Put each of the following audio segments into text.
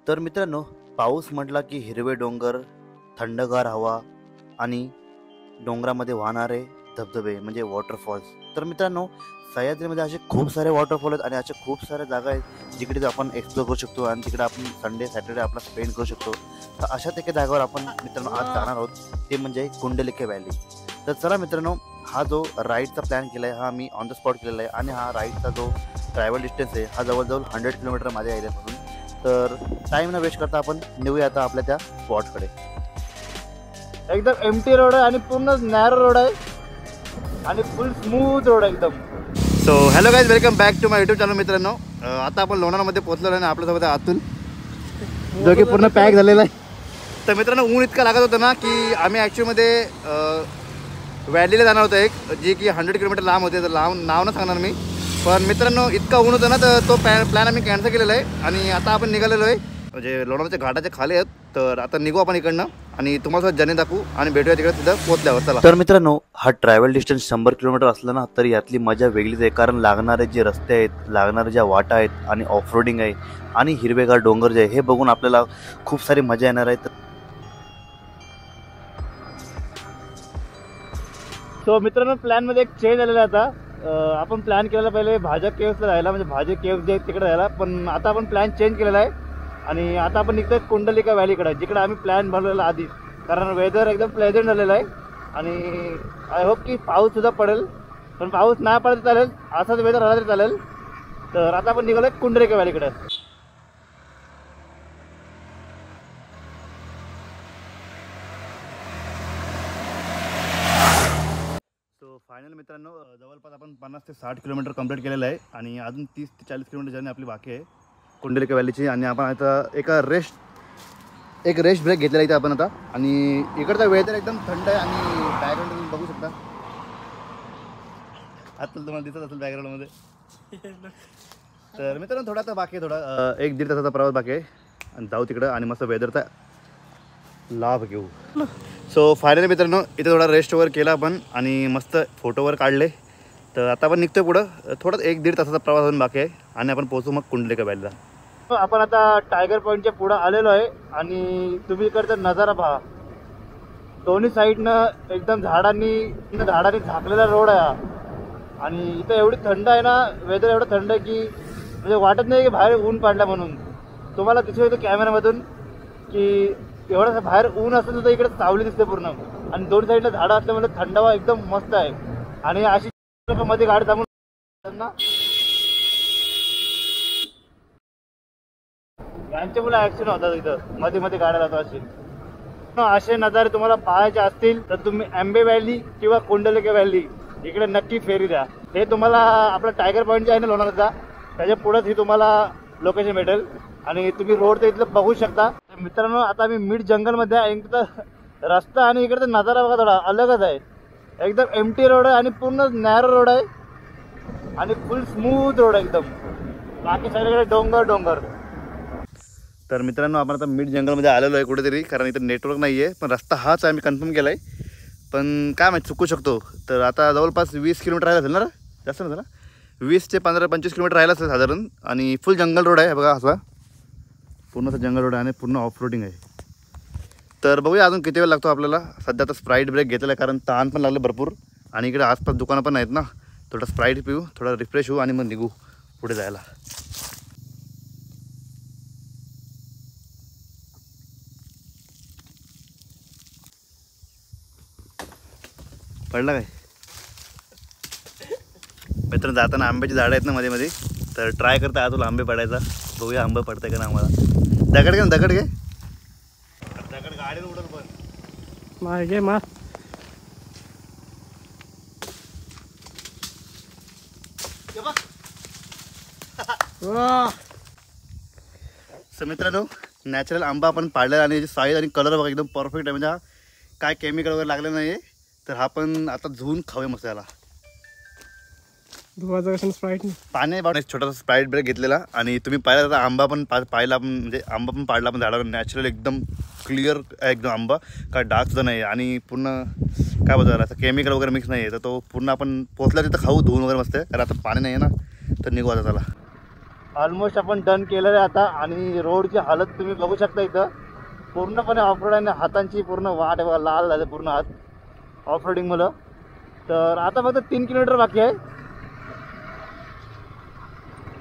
तर मित्रांनो, पाऊस म्हटला की हिरवे डोंगर, थंडगार हवा आणि डोंगरामध्ये वाहणारे धबधबे म्हणजे वॉटरफॉल्स. तर मित्रांनो, सह्याद्रीमध्ये असे खूप सारे वॉटरफॉल आहेत आणि अशा खूप साऱ्या जागा आहेत जिकडे आपण एक्सप्लोर करू शकतो आणि तिकडे आपण संडे सॅटर्डे आपला स्पेंड करू शकतो. तर अशाच एका जागेवर आपण मित्रांनो आज जाणार आहोत, ते म्हणजे कुंडलिके व्हॅली. तर चला मित्रांनो, हा जो राईडचा प्लॅन केला आहे हा मी ऑन द स्पॉट केलेला आहे आणि हा राईडचा जो ट्रॅव्हल डिस्टन्स आहे हा जवळजवळ 100 किलोमीटर माझ्या एरियापासून. तर टाइम न वेस्ट करता आपण निघूया आता आपल्या त्या स्पॉटकडे. एकदम एमटी रोड आहे आणि पूर्ण नॅरो रोड आहे आणि फुल स्मूथ रोड आहे एकदम. So hello guys, welcome back to my YouTube channel. मित्रांनो, आता आपण लोणारमध्ये पोहोचलेलो आहे आणि आपल्यासोबत अतुल जो की पूर्ण पॅक झालेला आहे. तर मित्रांनो, ऊन इतका लागत होतं ना की आम्ही ॲक्च्युअलीमध्ये व्हॅलीला जाणार होतो, एक जी की 100 किलोमीटर लांब होते. तर लांब नाव न सांगणार मी, पण मित्रांनो इतका ऊन होतं ना तर तो प्लॅन आम्ही कॅन्सल केलेला आहे आणि आता आपण निघालेलो आहे म्हणजे लोणारच्या घाटाच्या खाली आहेत. तर आता निघू आपण इकडनं आणि तुम्हाला जर्नी दाखवू आणि भेटूया तिकडे तिथं पोहोचल्यावर. चला. तर मित्रांनो, हा ट्रॅव्हल डिस्टन्स 100 किलोमीटर असला ना तर यातली मजा वेगळीच आहे, कारण लागणारे जे रस्ते आहेत, लागणारे ज्या वाटा आहेत आणि ऑफ रोडिंग आहे आणि हिरवेगार डोंगर जे आहे हे बघून आपल्याला खूप सारी मजा येणार आहे. सो मित्रांनो, प्लॅनमध्ये एक चेंज आलेला आहे. आता आपण प्लॅन केलेला पहिले भाज्या केव्सला राहायला, म्हणजे भाज्या केव्स जे आहेत तिकडे राहायला, पण आता आपण प्लॅन चेंज केलेला आहे आणि आता आपण निघतोय कुंडलिका व्हॅलीकडे, जिकडे आम्ही प्लॅन बनवलेला आधी. कारण वेदर एकदम प्लेझंट झालेलं आहे आणि आय होप की पाऊससुद्धा पडेल, पण पाऊस नाही पडत चालेल, असाच वेदर राहिला तरी चालेल. तर आता आपण निघालो आहे कुंडलिका व्हॅलीकडे. फायनल मित्रांनो, जवळपास आपण 50 ते 60 किलोमीटर कंप्लीट केलेलं आहे आणि अजून 30 ते 40 किलोमीटर जर्नी आपली बाकी आहे कुंडलिका व्हॅलीची. आणि आपण आता एक रेस्ट ब्रेक घेतलेला इथे आपण आता. आणि इकडचा वेदर एकदम थंड आहे आणि बॅकग्राऊंड तुम्ही बघू शकता. आता तुम्हाला दिसत असेल बॅकग्राऊंडमध्ये. तर मित्रांनो, थोडा आता बाकी आहे, थोडा 1-1.5 तासाचा प्रवास बाकी आहे आणि जाऊ तिकडं आणि मस्त वेदरचा लाभ घेऊ. सो फायनली मित्रांनो, इथे थोडा रेस्ट वगैरे केला आपण आणि मस्त फोटो वगैरे काढले. तर आता आपण निघतोय पुढं. थोडं 1-1.5 तासाचा प्रवास होऊन बाकी आहे आणि आपण पोहोचू मग कुंडलिका व्हॅलीला. आपण आता टायगर पॉईंटच्या पुढं आलेलो आहे आणि तुम्ही इकडचा नजारा पहा. दोन्ही साईडनं एकदम झाडांनी झाकलेला रोड आहे हा. आणि इथं एवढी थंड आहे ना, वेदर एवढं थंड आहे की म्हणजे वाटत नाही की बाहेर ऊन पडला म्हणून. तुम्हाला दिसू येतं कॅमेऱ्यामधून की एवढं बाहेर ऊन असेल तर इकडे सावली दिसते पूर्ण आणि दोन साईडला झाडं असल्यामुळे थंडावा एकदम मस्त आहे. आणि अशी मध्ये गाडी थांबून यांच्यामुळे ऍक्सिडेंट होतात इथं, मध्ये मध्ये गाड्या जातात. असे नजारे तुम्हाला पाहायचे असतील तर तुम्ही आंबे व्हॅली किंवा कुंडलिका व्हॅली इकडे नक्की फेरी द्या. हे तुम्हाला आपला टायगर पॉईंट जे आहे ना लोणारचा, त्याच्या पुढेच ही तुम्हाला लोकेशन भेटेल आणि तुम्ही रोड तर इथलं बघू शकता. मित्रांनो, आता मी मिड जंगलमध्ये आहे. इकडं रस्ता आणि इकडचा नजारा बघा थोडा अलगच आहे. एकदम एमटी रोड आहे आणि पूर्ण नॅरो रोड आहे आणि फुल स्मूथ रोड आहे एकदम. बाकी सगळीकडे डोंगर. तर मित्रांनो, आपण आता मिड जंगलमध्ये आलेलो आहे कुठेतरी, कारण इथं नेटवर्क नाही आहे, पण रस्ता हाच आहे, मी कन्फर्म केला आहे. पण काय माहिती चुकू शकतो. तर आता जवळपास 20 किलोमीटर राहिला असेल ना, जास्त नसेल ना, 20 ते 15-25 किलोमीटर राहिला असेल साधारण. आणि फुल जंगल रोड आहे बघा, असा पूर्ण जंगल रोड आहे आणि पूर्ण ऑफ रोडिंग आहे. तर बघूया अजून किती वेळ लागतो आपल्याला. सध्या आता स्प्राईट ब्रेक घेतलेला आहे कारण ताण पण लागलं भरपूर आणि इकडे आसपास दुकानं पण आहेत ना. थोडा स्प्राईट पिऊ, थोडा रिफ्रेश होऊ आणि मग निघू पुढे जायला. पडला काय मित्रांनो, जाताना आंब्याची झाडं आहेत ना मध्ये मध्ये, तर ट्राय करता तुला आंबे पडायचा. बघूया आंबे पडतंय का ना आम्हाला. दगड घे दगड गाडीवर उडल पण मागे मा. सो मित्रांनो, नॅचरल आंबा आपण पाडलेला आणि साईज आणि कलर बघा एकदम परफेक्ट आहे. म्हणजे हा काय केमिकल वगैरे लागलं नाही आहे. तर हा पण आता झुवून खाऊया मस्त याला. स्प्राईट पाणी एक छोटासा स्प्राईट ब्रेक घेतलेला आणि तुम्ही पाहिला तर आंबा पण पाहिला आपण, म्हणजे आंबा पण पाडला आपण झाडावर. नॅचरल एकदम क्लिअर एकदम आंबा, काय डार्क सुद्धा नाही आणि पूर्ण काय बोलतात असं केमिकल वगैरे मिक्स नाही आहे. तर तो पूर्ण आपण पोचला तिथं खाऊ धुवून वगैरे मस्त. कारण आता पाणी नाही आहे ना, तर निघू आता त्याला. ऑलमोस्ट आपण डन केलेलं आहे आता. आणि रोडची हालत तुम्ही बघू शकता इथं पूर्णपणे ऑफरोड आणि हातांची पूर्ण वाट आहे बघा, लाल झाले पूर्ण हात ऑफरोडिंगमुळं. तर आता फक्त 3 किलोमीटर बाकी आहे.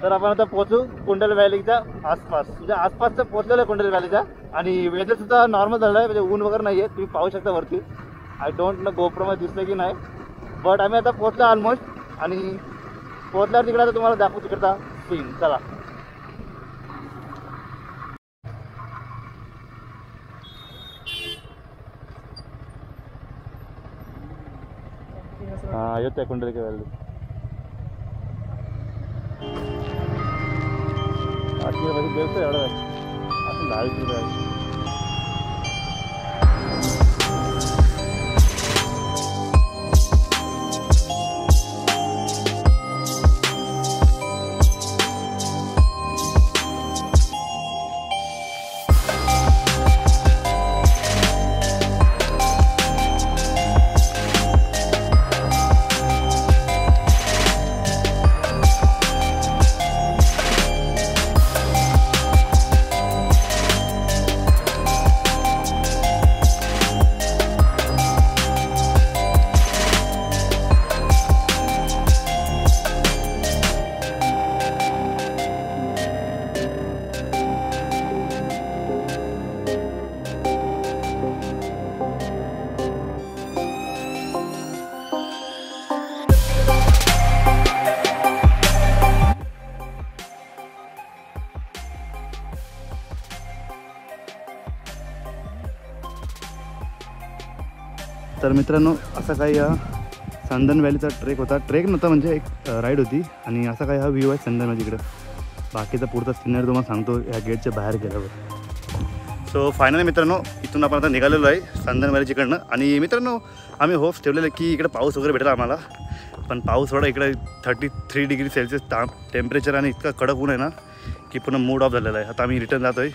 तर आपण आता पोहोचू कुंडल व्हॅलीच्या आसपास, म्हणजे आसपासचं पोहोचलेलं आहे कुंडल व्हॅलीच्या. आणि वेदरसुद्धा नॉर्मल झालं आहे, म्हणजे ऊन वगैरे नाही आहे, तुम्ही पाहू शकता वरती. आय डोंट नो गोप्रोमध्ये दिसतं की नाही, बट आम्ही आता पोहोचलो ऑलमोस्ट. आणि पोहोचल्यावर तिकडे आता तुम्हाला दाखवू तिकडचा सीन. चला. हां येत आहे कुंडलिका व्हॅली. बेस्ट आहे एवढं असं 10 रुपये आहे. तर मित्रांनो असा काही हा संदन व्हॅलीचा ट्रेक होता. ट्रेक नव्हता म्हणजे एक राईड होती. आणि असा काही हा व्ह्यू आहे संदन व्हॅलीकडं. बाकीचा पुढचा सिनरी तुम्हाला सांगतो या गेटच्या बाहेर गेल्यावर. सो फायनली मित्रांनो इथून आपण आता निघालेलो आहे संदन व्हॅलीच्याकडनं. आणि मित्रांनो आम्ही होप्स ठेवलेले की इकडे पाऊस वगैरे भेटेल आम्हाला, पण पाऊस थोडा इकडे 33 डिग्री सेल्सिअस टेम्परेचर आणि इतका कडक ऊन आहे ना की पूर्ण मूड ऑफ झालेला आहे. आता आम्ही रिटर्न जातो आहे.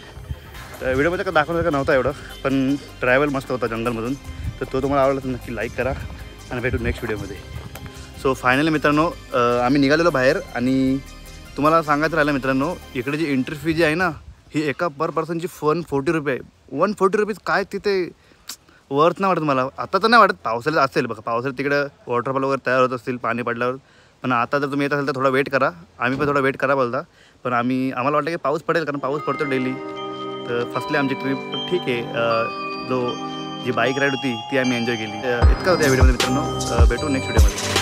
तर व्हिडिओमध्ये का दाखवण्यासारखं नव्हता एवढं, पण ट्रॅव्हल मस्त होता जंगलमधून. तर तो तुम्हाला आवडला तर नक्की लाईक करा आणि भेटू नेक्स्ट व्हिडिओमध्ये. सो फायनली मित्रांनो आम्ही निघालेलो बाहेर. आणि तुम्हाला सांगायचं राहिलं मित्रांनो, इकडे जी एंट्री फी जी आहे ना ही एका पर पर्सनची 140 रुपये आहे. 140 रुपीज काय तिथे वर्थ नाही वाटत मला. आता तर नाही वाटत, पावसाळ्यात असेल बघा, पावसाळ्यात तिकडं वॉटरफॉल वगैरे तयार होत असतील पाणी पडल्यावर. पण आता जर तुम्ही येत असेल तर थोडा वेट करा. आम्ही पण थोडा वेट करा बोलता, पण आम्हाला वाटलं की पाऊस पडेल कारण पाऊस पडतो डेली. तर फर्स्टली आमची ट्रिप ठीक आहे. जी बाईक राईड होती ती आम्ही एन्जॉय केली. इतकं होतं या व्हिडिओमध्ये मित्रांनो. भेटू नेक्स्ट व्हिडिओमध्ये.